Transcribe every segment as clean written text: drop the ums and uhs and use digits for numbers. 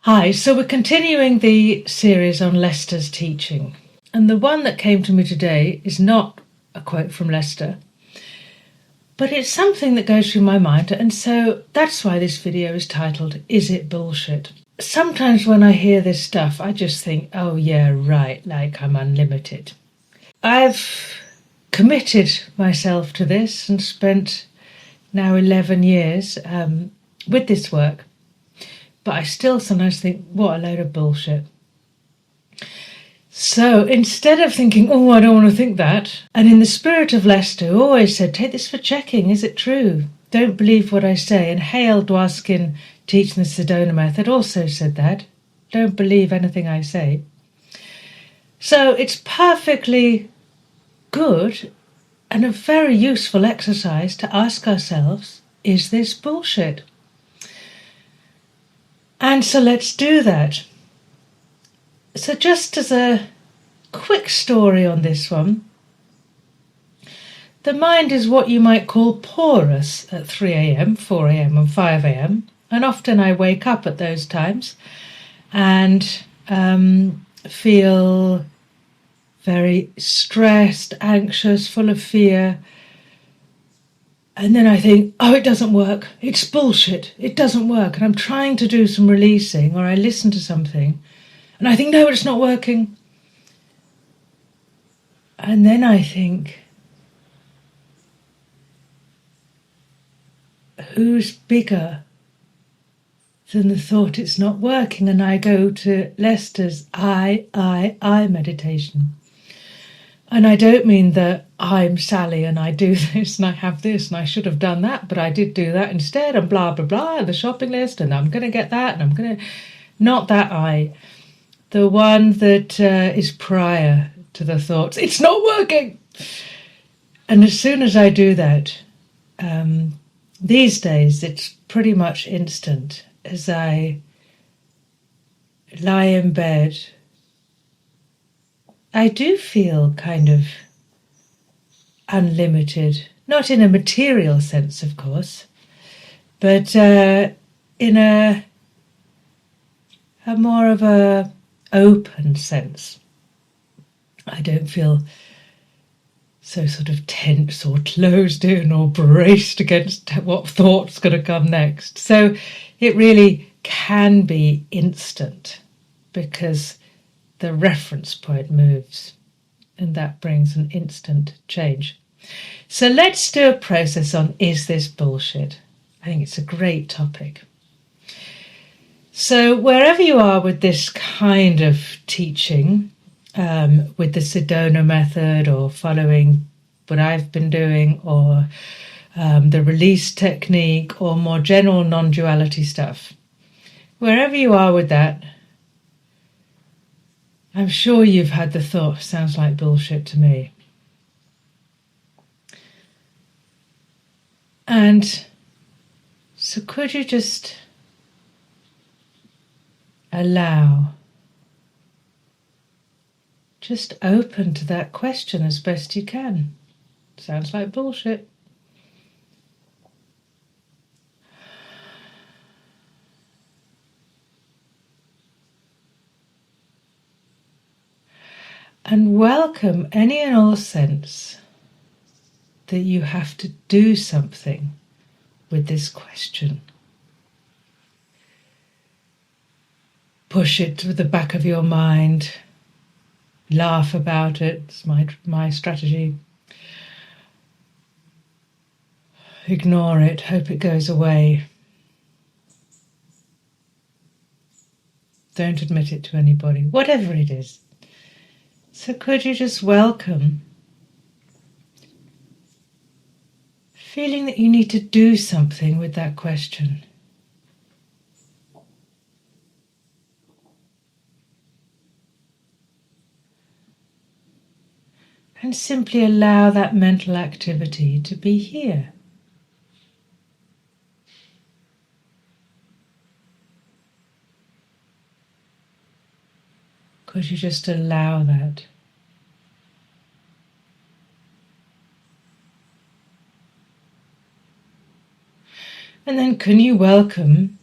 Hi, so we're continuing the series on Lester's teaching. And the one that came to me today is not a quote from Lester, but it's something that goes through my mind. And so that's why this video is titled, Is It Bullshit? Sometimes when I hear this stuff, I just think, oh yeah, right, like I'm unlimited. I've committed myself to this and spent now 11 years with this work. But I still sometimes think, what a load of bullshit. So instead of thinking, oh, I don't want to think that, and in the spirit of Lester, who always said, take this for checking, is it true? Don't believe what I say. And Hale Dwaskin, teaching the Sedona Method, also said that. Don't believe anything I say. So it's perfectly good and a very useful exercise to ask ourselves, is this bullshit? And so let's do that. So just as a quick story on this one, the mind is what you might call porous at 3 a.m, 4 a.m, and 5 a.m, and often I wake up at those times and feel very stressed, anxious, full of fear. And then I think, oh, it doesn't work. It's bullshit. It doesn't work. And I'm trying to do some releasing, or I listen to something and I think, no, it's not working. And then I think, who's bigger than the thought it's not working? And I go to Lester's I meditation. And I don't mean that I'm Sally and I do this and I have this and I should have done that, but I did do that instead and blah, blah, blah, the shopping list and I'm going to get that and I'm going to... Not that I. The one that is prior to the thoughts, it's not working. And as soon as I do that, these days it's pretty much instant. As I lie in bed, I do feel kind of unlimited, not in a material sense, of course, but in a more of a open sense. I don't feel so sort of tense or closed in or braced against what thought's going to come next. So it really can be instant because the reference point moves and that brings an instant change. So let's do a process on, is this bullshit? I think it's a great topic. So wherever you are with this kind of teaching, with the Sedona Method or following what I've been doing, or the release technique, or more general non-duality stuff, wherever you are with that, I'm sure you've had the thought, sounds like bullshit to me. And so could you just allow, just open to that question as best you can. Sounds like bullshit. And welcome any and all sense that you have to do something with this question. Push it to the back of your mind. Laugh about it. It's my strategy. Ignore it. Hope it goes away. Don't admit it to anybody. Whatever it is. So could you just welcome feeling that you need to do something with that question? And simply allow that mental activity to be here. Could you just allow that? And then can you welcome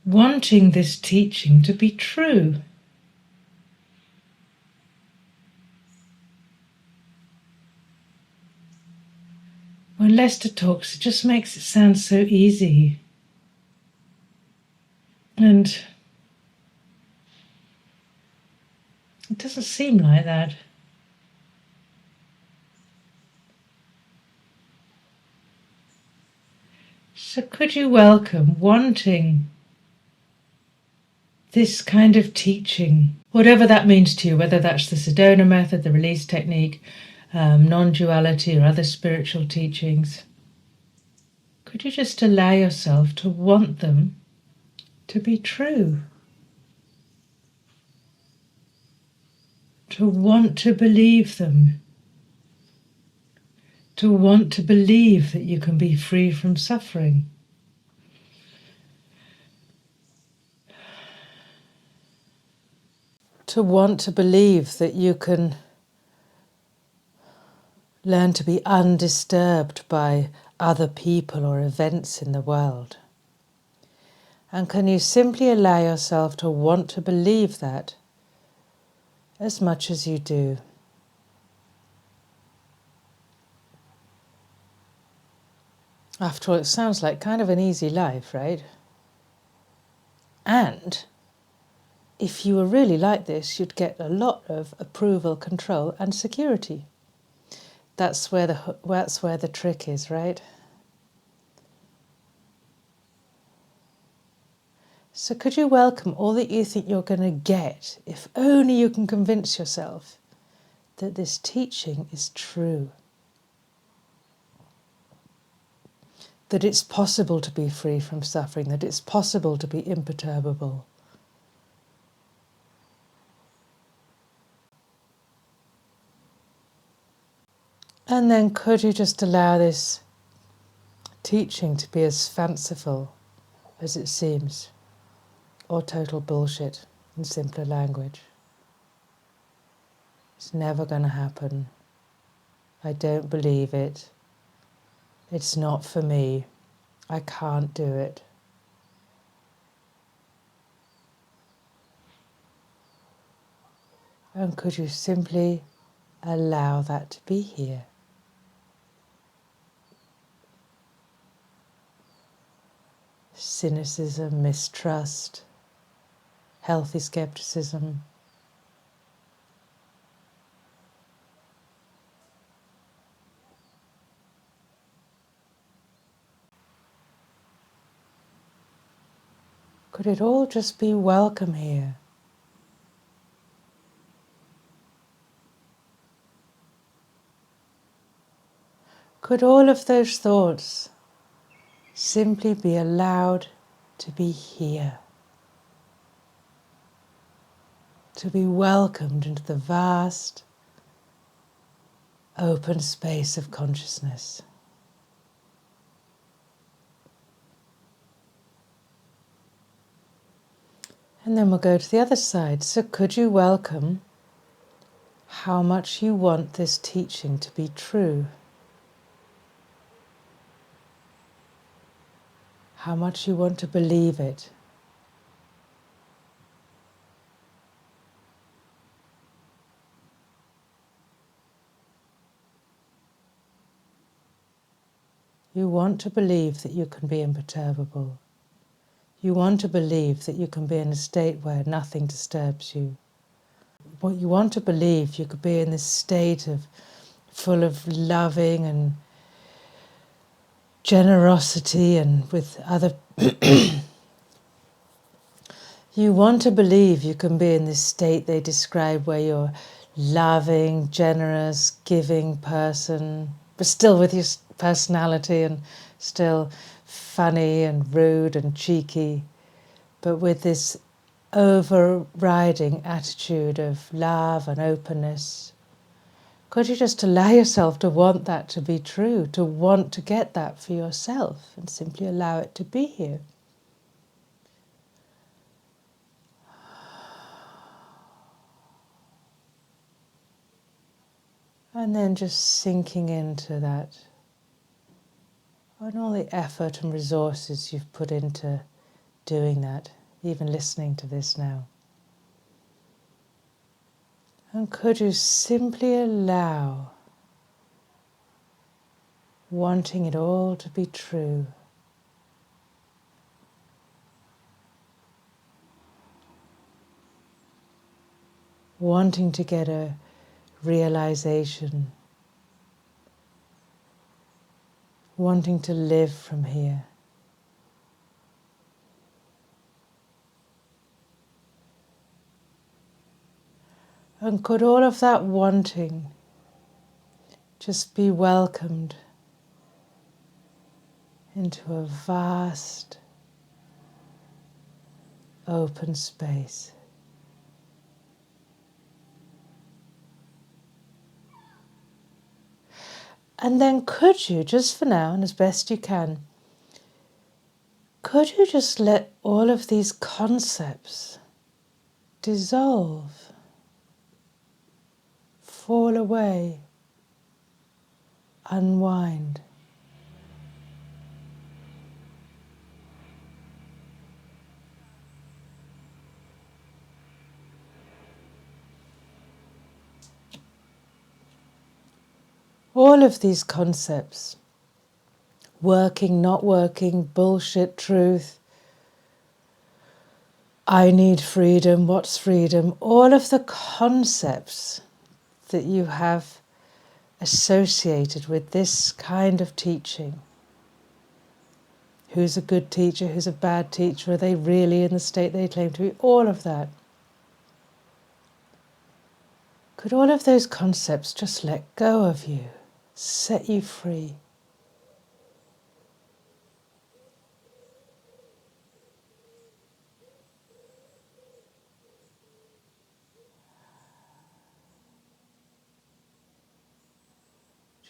wanting this teaching to be true. When Lester talks, it just makes it sound so easy. And it doesn't seem like that. So could you welcome wanting this kind of teaching, whatever that means to you, whether that's the Sedona Method, the release technique, non-duality, or other spiritual teachings? Could you just allow yourself to want them to be true? To want to believe them. To want to believe that you can be free from suffering. To want to believe that you can learn to be undisturbed by other people or events in the world. And can you simply allow yourself to want to believe that as much as you do? After all, it sounds like kind of an easy life, right? And if you were really like this, you'd get a lot of approval, control, and security. That's where the trick is, right? So could you welcome all that you think you're going to get, if only you can convince yourself that this teaching is true? That it's possible to be free from suffering, that it's possible to be imperturbable. And then could you just allow this teaching to be as fanciful as it seems, or total bullshit in simpler language? It's never going to happen. I don't believe it. It's not for me. I can't do it. And could you simply allow that to be here? Cynicism, mistrust, healthy skepticism. Could it all just be welcome here? Could all of those thoughts simply be allowed to be here? To be welcomed into the vast, open space of consciousness. And then we'll go to the other side. So could you welcome how much you want this teaching to be true? How much you want to believe it? You want to believe that you can be imperturbable. You want to believe that you can be in a state where nothing disturbs you. What you want to believe you could be in this state of full of loving and generosity and with other you want to believe you can be in this state they describe where you're loving, generous, giving person, but still with your personality and still funny and rude and cheeky, but with this overriding attitude of love and openness. Could you just allow yourself to want that to be true, to want to get that for yourself, and simply allow it to be here? And then just sinking into that, and all the effort and resources you've put into doing that, even listening to this now. And could you simply allow wanting it all to be true? Wanting to get a realization, wanting to live from here. And could all of that wanting just be welcomed into a vast open space? And then could you, just for now and as best you can, could you just let all of these concepts dissolve, fall away, unwind? All of these concepts, working, not working, bullshit, truth, I need freedom, what's freedom, all of the concepts that you have associated with this kind of teaching. Who's a good teacher, who's a bad teacher, are they really in the state they claim to be? All of that. Could all of those concepts just let go of you, set you free?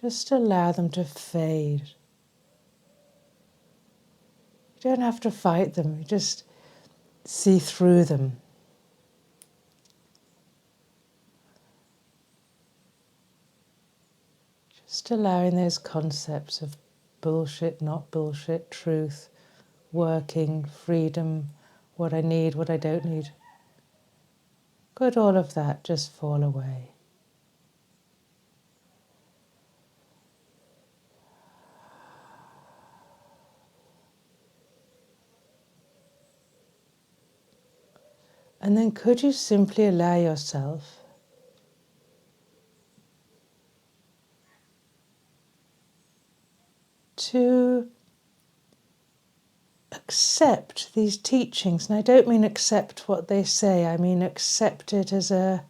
Just allow them to fade. You don't have to fight them, you just see through them. Just allowing those concepts of bullshit, not bullshit, truth, working, freedom, what I need, what I don't need. Could all of that just fall away? And then could you simply allow yourself to accept these teachings? And I don't mean accept what they say, I mean accept it as a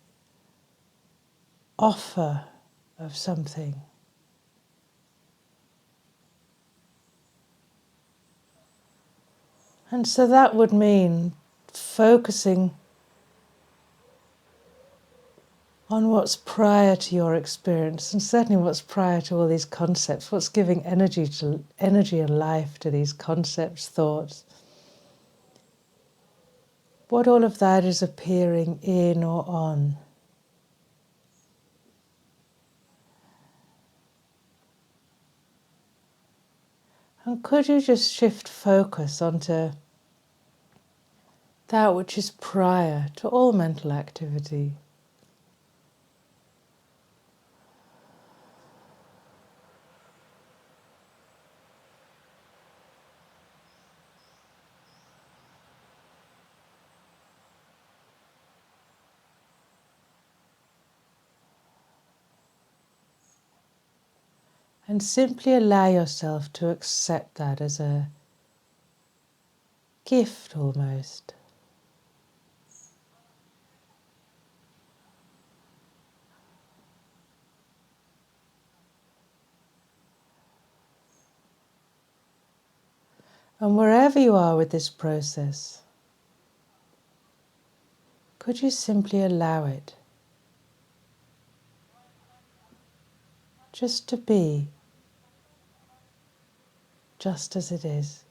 offer of something. And so that would mean focusing on what's prior to your experience, and certainly what's prior to all these concepts, what's giving energy and life to these concepts, thoughts. What all of that is appearing in or on. And could you just shift focus onto that which is prior to all mental activity? And simply allow yourself to accept that as a gift almost. And wherever you are with this process, could you simply allow it just to be just as it is?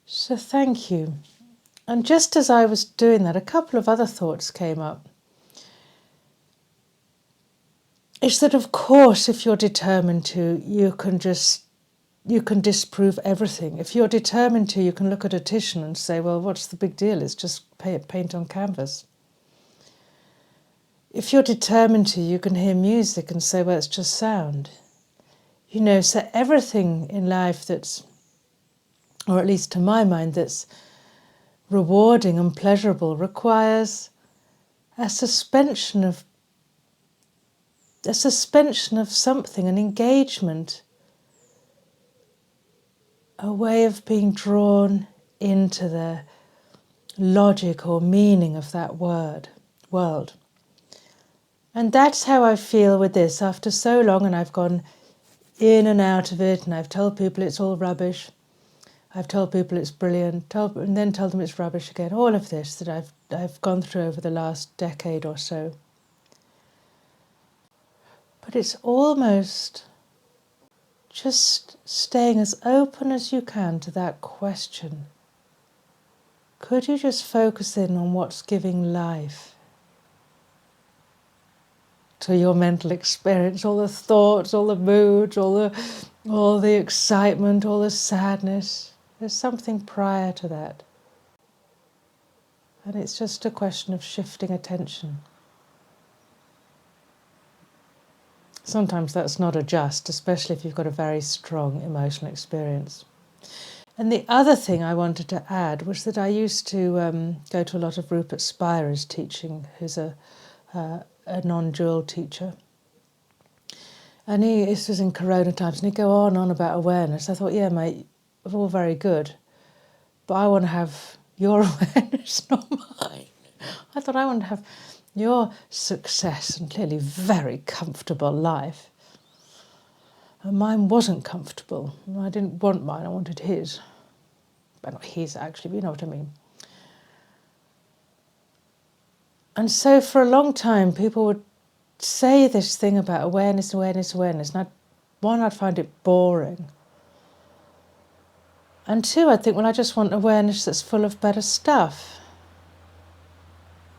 So thank you. And just as I was doing that, a couple of other thoughts came up. It's that, of course, if you're determined to, you can disprove everything. If you're determined to, you can look at a Titian and say, well, what's the big deal? It's just paint on canvas. If you're determined to, you can hear music and say, well, it's just sound. So everything in life that's, or at least to my mind, that's rewarding and pleasurable requires a suspension of something, an engagement, a way of being drawn into the logic or meaning of that world. And that's how I feel with this after so long, and I've gone in and out of it, and I've told people it's all rubbish. I've told people it's brilliant, and then told them it's rubbish again. All of this that I've gone through over the last decade or so. But it's almost just staying as open as you can to that question. Could you just focus in on what's giving life to your mental experience, all the thoughts, all the moods, all the excitement, all the sadness? There's something prior to that. And it's just a question of shifting attention. Sometimes that's not a just, especially if you've got a very strong emotional experience. And the other thing I wanted to add was that I used to go to a lot of Rupert Spira's teaching, who's a non-dual teacher. And this was in Corona times, and he'd go on and on about awareness. I thought, yeah, mate, it's all very good, but I want to have your awareness, not mine. I thought I want to have your success and clearly very comfortable life. And mine wasn't comfortable. I didn't want mine, I wanted his. But not his, actually, but you know what I mean. And so for a long time, people would say this thing about awareness. And I'd find it boring. And two, I'd think, well, I just want awareness that's full of better stuff.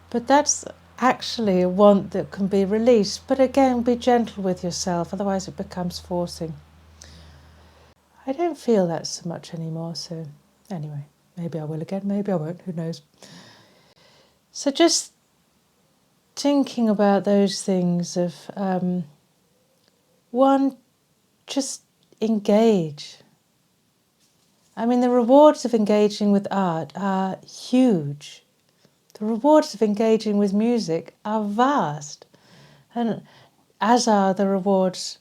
But that's actually a want that can be released. But again, be gentle with yourself, otherwise it becomes forcing. I don't feel that so much anymore, so anyway, maybe I will again, maybe I won't, who knows. So just thinking about those things of, one, just engage. I mean, the rewards of engaging with art are huge. The rewards of engaging with music are vast, and as are the rewards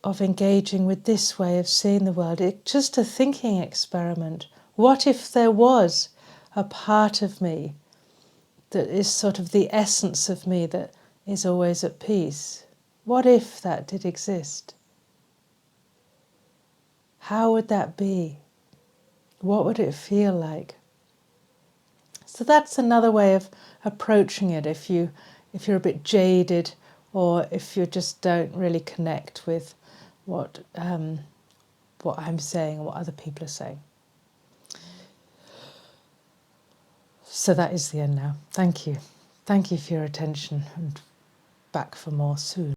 of engaging with this way of seeing the world. It's just a thinking experiment. What if there was a part of me that is sort of the essence of me that is always at peace? What if that did exist? How would that be? What would it feel like? So that's another way of approaching it if you're a bit jaded, or if you just don't really connect with what I'm saying and what other people are saying. So that is the end now. Thank you. Thank you for your attention, and back for more soon.